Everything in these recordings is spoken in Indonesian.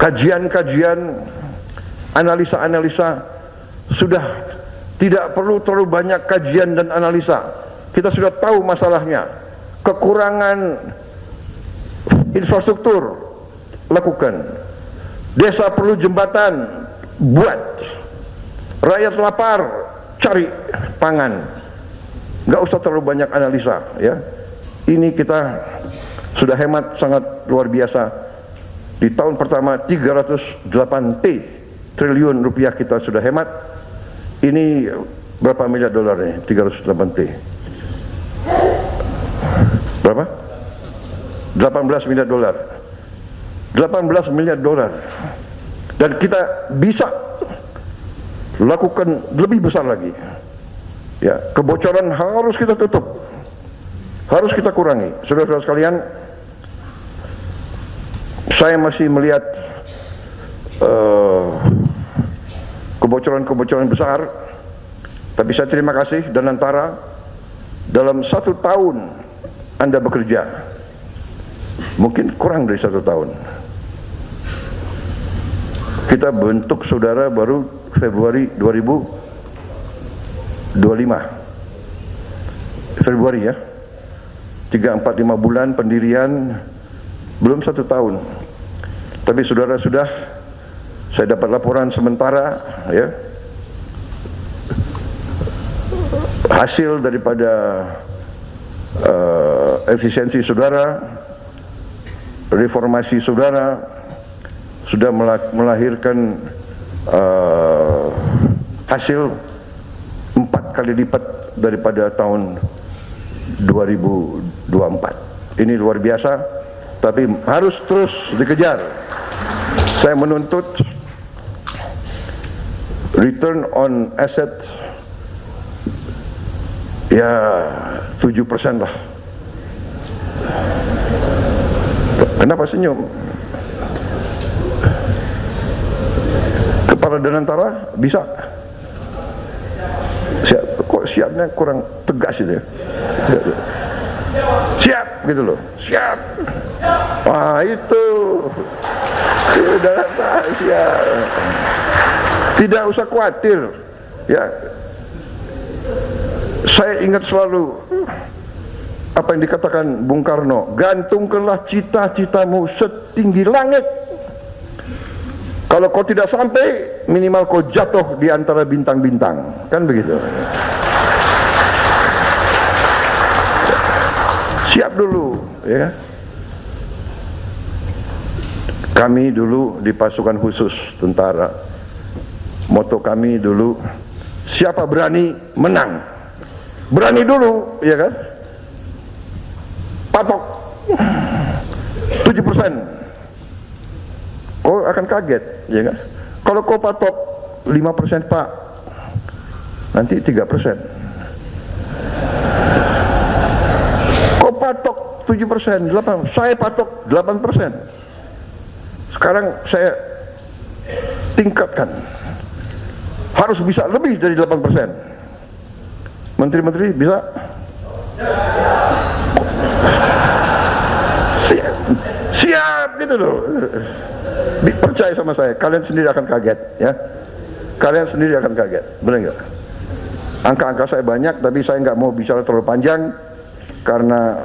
kajian-kajian, analisa-analisa, sudah tidak perlu terlalu banyak kajian dan analisa. Kita sudah tahu masalahnya. Kekurangan infrastruktur, lakukan. Desa perlu jembatan, buat. Rakyat lapar, cari pangan. Nggak usah terlalu banyak analisa, ya. Ini kita sudah hemat sangat luar biasa. Di tahun pertama 308 triliun rupiah kita sudah hemat. Ini berapa miliar dolar nih? 308 T. Berapa? 18 miliar dolar. 18 miliar dolar. Dan kita bisa lakukan lebih besar lagi. Ya, kebocoran harus kita tutup. Harus kita kurangi. Saudara-saudara sekalian, saya masih melihat kebocoran-kebocoran besar, tapi saya terima kasih dan antara dalam 1 tahun Anda bekerja, mungkin kurang dari 1 tahun, kita bentuk saudara baru Februari 2025, Februari ya, 3-4-5 bulan pendirian, belum 1 tahun, tapi saudara sudah, saya dapat laporan sementara, ya, hasil daripada efisiensi saudara, reformasi saudara, sudah melahirkan hasil 4 kali lipat daripada tahun 2024. Ini luar biasa, tapi harus terus dikejar. Saya menuntut return on asset ya 7% lah. Kenapa senyum? Kepala Danantara bisa? Kok siapnya kurang tegas itu ya? Siap gitu loh, siap. Wah itu sudah siap. Tidak usah khawatir, ya. Saya ingat selalu apa yang dikatakan Bung Karno, gantungkanlah cita-citamu setinggi langit. Kalau kau tidak sampai, minimal kau jatuh di antara bintang-bintang, kan begitu. Siap dulu, ya. Kami dulu di pasukan khusus tentara, moto kami dulu, siapa berani menang. Berani dulu, ya kan? Patok 7%. Kau akan kaget, ya kan? Kalau kau patok 5% Pak, nanti 3%. Kau patok 7%, 8%, saya patok 8%. Sekarang saya tingkatkan, harus bisa lebih dari 8%. Menteri-menteri bisa? Siap gitu loh. Percaya sama saya, kalian sendiri akan kaget, ya. Kalian sendiri akan kaget, benar nggak? Angka-angka saya banyak, tapi saya nggak mau bicara terlalu panjang karena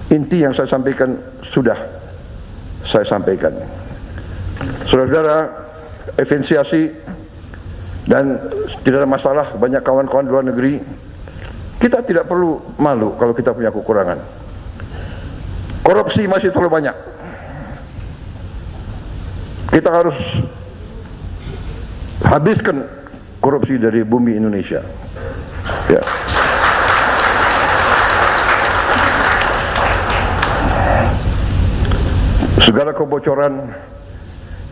inti yang saya sampaikan sudah saya sampaikan. Saudara-saudara, efisiensi dan tidak ada masalah, banyak kawan-kawan di luar negeri. Kita tidak perlu malu kalau kita punya kekurangan. Korupsi masih terlalu banyak. Kita harus habiskan korupsi dari bumi Indonesia, ya. Segala kebocoran,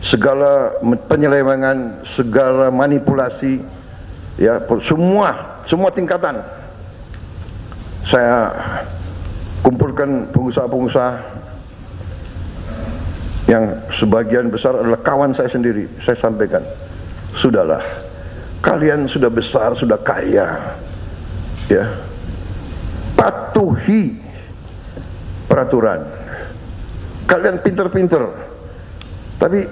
segala penyelewengan, segala manipulasi, ya, semua tingkatan. Saya kumpulkan pengusaha-pengusaha yang sebagian besar adalah kawan saya sendiri. Saya sampaikan, sudahlah, kalian sudah besar, sudah kaya, ya, patuhi peraturan. Kalian pinter-pinter, tapi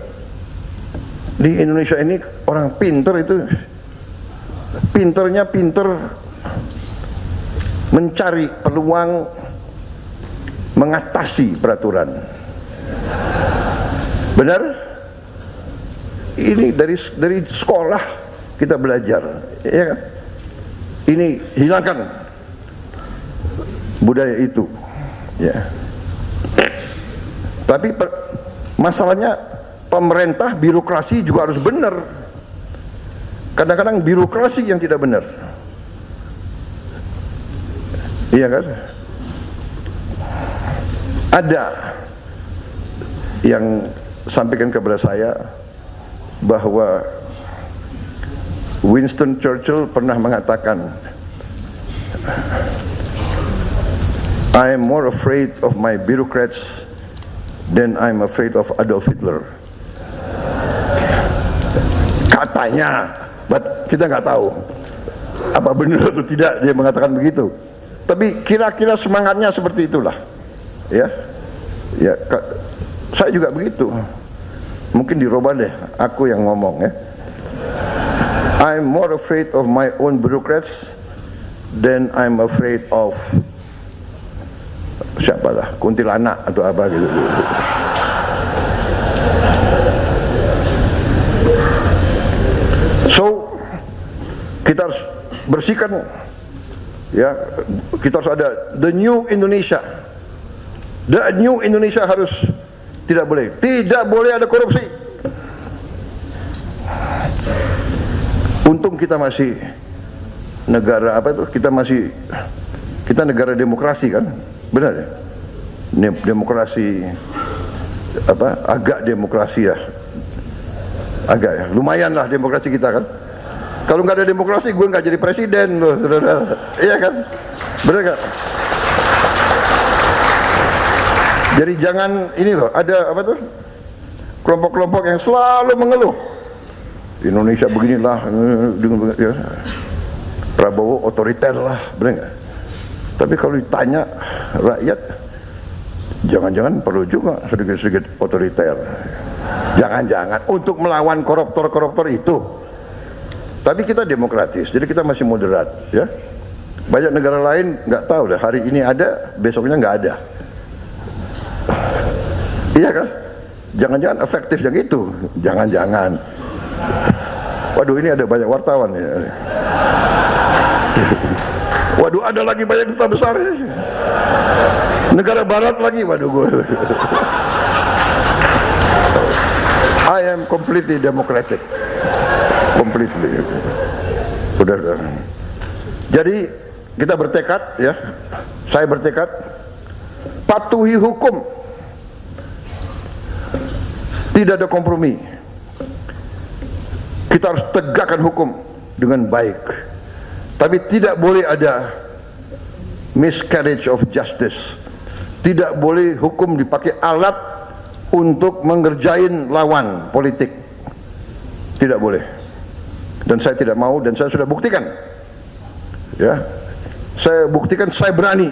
Di Indonesia ini orang pinter itu pinternya pinter mencari peluang mengatasi peraturan. Benar? Ini dari sekolah kita belajar, ya kan? Ini hilangkan budaya itu, ya. Tapi masalahnya pemerintah birokrasi juga harus benar. Kadang-kadang birokrasi yang tidak benar, iya kan? Ada yang sampaikan kepada saya bahwa Winston Churchill pernah mengatakan, I am more afraid of my bureaucrats than I'm afraid of Adolf Hitler. Katanya, but kita nggak tahu apa benar atau tidak dia mengatakan begitu. Tapi kira-kira semangatnya seperti itulah, ya. Ya, saya juga begitu. Mungkin dirubah deh, aku yang ngomong, ya. I'm more afraid of my own bureaucrats than I'm afraid of siapalah, kuntilanak atau apa gitu. So kita harus bersihkan, ya, kita harus ada the new Indonesia. The new Indonesia harus tidak boleh ada korupsi. Untung kita masih negara apa itu? Kita negara demokrasi kan, benar ya? Demokrasi apa? Agak demokrasi ya, agak ya, lumayan lah demokrasi kita kan. Kalau nggak ada demokrasi, gue nggak jadi presiden loh, saudara. Iya kan, benar kan? Jadi jangan ini loh, ada apa tuh? Kelompok-kelompok yang selalu mengeluh. Indonesia beginilah, ya. Prabowo otoriter lah, benar nggak? Tapi kalau ditanya rakyat, jangan-jangan perlu juga sedikit-sedikit otoriter. Jangan-jangan untuk melawan koruptor-koruptor itu. Tapi kita demokratis, jadi kita masih moderat, ya. Banyak negara lain nggak tahu deh, hari ini ada, besoknya nggak ada. Iya kan? Jangan-jangan efektif yang itu, jangan-jangan. Waduh, ini ada banyak wartawan ya. Waduh, ada lagi banyak duta besar ini. Negara barat lagi, waduh gue. I am completely democratic. Completely. Udah. Jadi kita bertekad, ya. Saya bertekad patuhi hukum. Tidak ada kompromi. Kita harus tegakkan hukum dengan baik. Tapi tidak boleh ada miscarriage of justice. Tidak boleh hukum dipakai alat untuk mengerjain lawan politik. Tidak boleh. Dan saya tidak mau, dan saya sudah buktikan. Ya. Saya buktikan, saya berani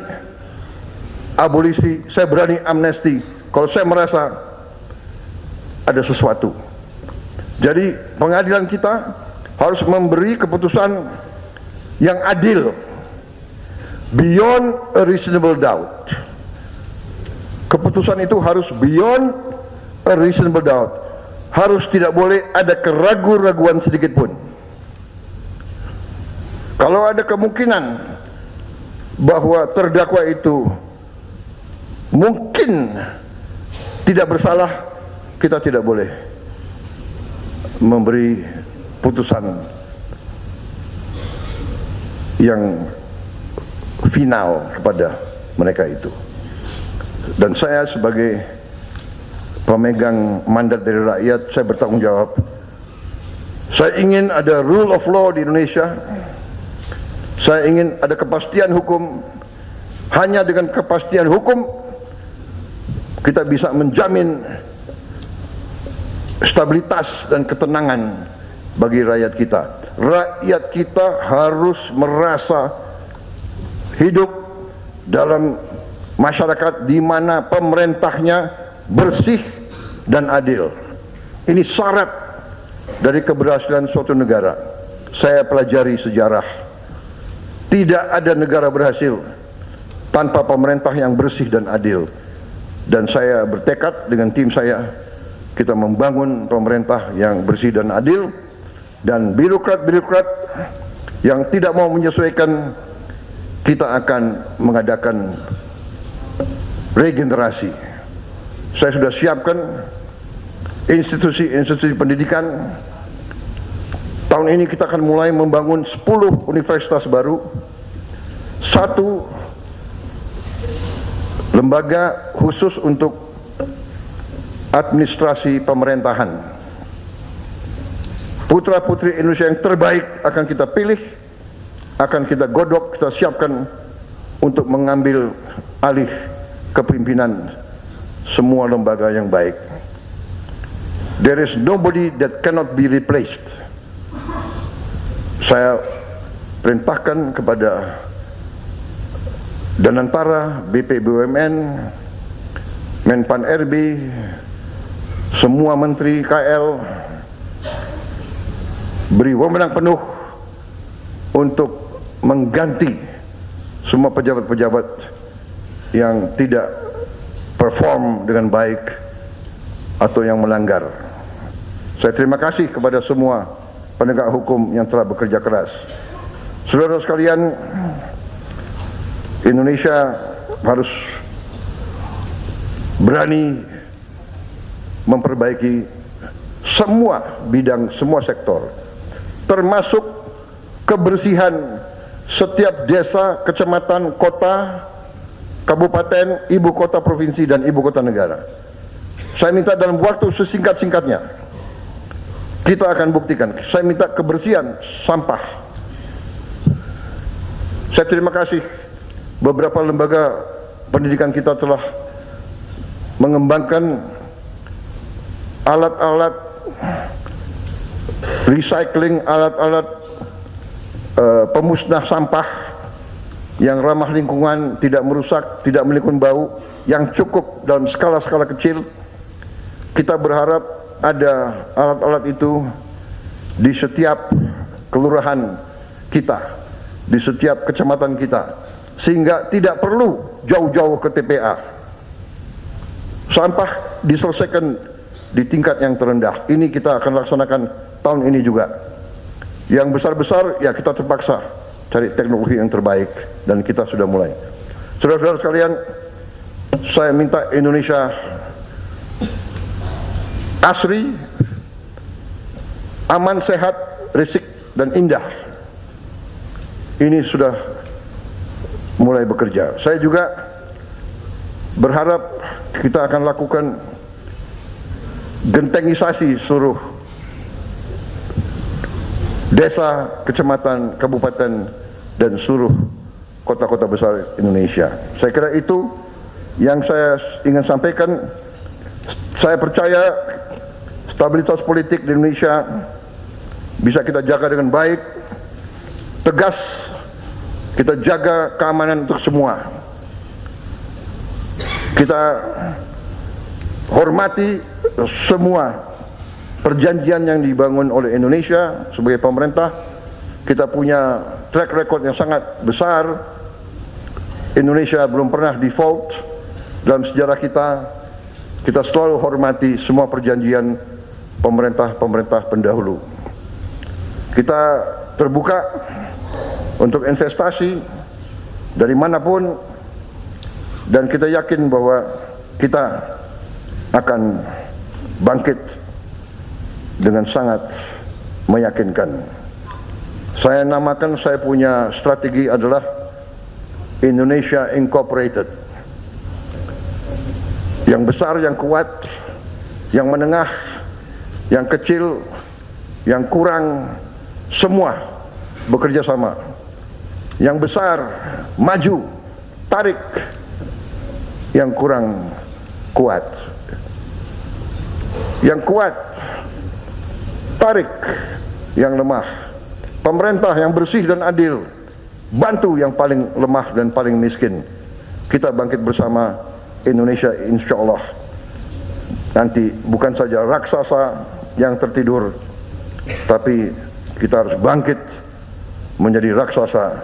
abolisi, saya berani amnesti kalau saya merasa ada sesuatu. Jadi pengadilan kita harus memberi keputusan yang adil, beyond a reasonable doubt. Keputusan itu harus beyond a reasonable doubt. Harus tidak boleh ada keraguan-raguan sedikit pun. Kalau ada kemungkinan bahwa terdakwa itu mungkin tidak bersalah, kita tidak boleh memberi putusan yang final kepada mereka itu. Dan saya sebagai pemegang mandat dari rakyat, saya bertanggung jawab. Saya ingin ada rule of law di Indonesia. Saya ingin ada kepastian hukum. Hanya dengan kepastian hukum kita bisa menjamin stabilitas dan ketenangan bagi rakyat kita. Rakyat kita harus merasa hidup dalam masyarakat di mana pemerintahnya bersih dan adil. Ini syarat dari keberhasilan suatu negara. Saya pelajari sejarah. Tidak ada negara berhasil tanpa pemerintah yang bersih dan adil. Dan saya bertekad dengan tim saya, kita membangun pemerintah yang bersih dan adil, dan birokrat-birokrat yang tidak mau menyesuaikan, kita akan mengadakan regenerasi. Saya sudah siapkan institusi-institusi pendidikan. Tahun ini kita akan mulai membangun 10 universitas baru, 1 lembaga khusus untuk administrasi pemerintahan. Putra-putri Indonesia yang terbaik akan kita pilih, akan kita godok, kita siapkan untuk mengambil alih kepimpinan semua lembaga yang baik. There is nobody that cannot be replaced. Saya perintahkan kepada Danantara, BP BUMN, Menpan RB, semua menteri KL, beri wewenang penuh untuk mengganti semua pejabat-pejabat yang tidak perform dengan baik atau yang melanggar. Saya terima kasih kepada semua penegak hukum yang telah bekerja keras. Saudara sekalian, Indonesia harus berani memperbaiki semua bidang, semua sektor, termasuk kebersihan setiap desa, kecamatan, kota, kabupaten, ibu kota provinsi, dan ibu kota negara. Saya minta dalam waktu sesingkat-singkatnya, kita akan buktikan. Saya minta kebersihan sampah. Saya terima kasih beberapa lembaga pendidikan kita telah mengembangkan alat-alat recycling, alat-alat pemusnah sampah yang ramah lingkungan, tidak merusak, tidak menimbulkan bau, yang cukup dalam skala-skala kecil. Kita berharap ada alat-alat itu di setiap kelurahan kita, di setiap kecamatan kita, sehingga tidak perlu jauh-jauh ke TPA. Sampah diselesaikan di tingkat yang terendah. Ini kita akan laksanakan tahun ini juga. Yang besar-besar ya kita terpaksa cari teknologi yang terbaik, dan kita sudah mulai. Saudara-saudara sekalian, saya minta Indonesia asri, aman, sehat, risik, dan indah. Ini sudah mulai bekerja. Saya juga berharap kita akan lakukan gentengisasi seluruh desa, kecamatan, kabupaten, dan seluruh kota-kota besar Indonesia. Saya kira itu yang saya ingin sampaikan. Saya percaya stabilitas politik di Indonesia bisa kita jaga dengan baik, tegas. Kita jaga keamanan untuk semua. Kita hormati semua perjanjian yang dibangun oleh Indonesia sebagai pemerintah. Kita punya track record yang sangat besar. Indonesia belum pernah default dalam sejarah kita. Kita selalu hormati semua perjanjian pemerintah-pemerintah pendahulu. Kita terbuka untuk investasi dari manapun, dan kita yakin bahwa kita akan bangkit dengan sangat meyakinkan. Saya namakan, saya punya strategi adalah Indonesia Incorporated. Yang besar, yang kuat, yang menengah, yang kecil, yang kurang, semua bekerja sama. Yang besar maju, tarik, yang kurang kuat. Yang kuat tarik, yang lemah. Pemerintah yang bersih dan adil bantu yang paling lemah dan paling miskin. Kita bangkit bersama. Indonesia insya Allah nanti bukan saja raksasa yang tertidur, Tapi kita harus bangkit menjadi raksasa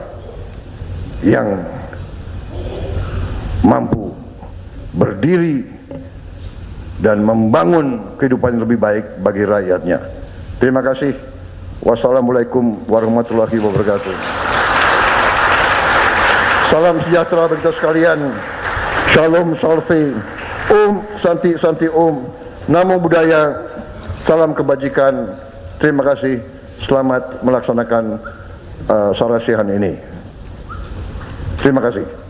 yang mampu berdiri dan membangun kehidupan yang lebih baik bagi rakyatnya. Terima kasih. Wassalamualaikum warahmatullahi wabarakatuh. Salam sejahtera bagi kita sekalian. Shalom salve. Santi santi Namo Buddhaya. Salam kebajikan. Terima kasih. Selamat melaksanakan sarasihan ini. Terima kasih.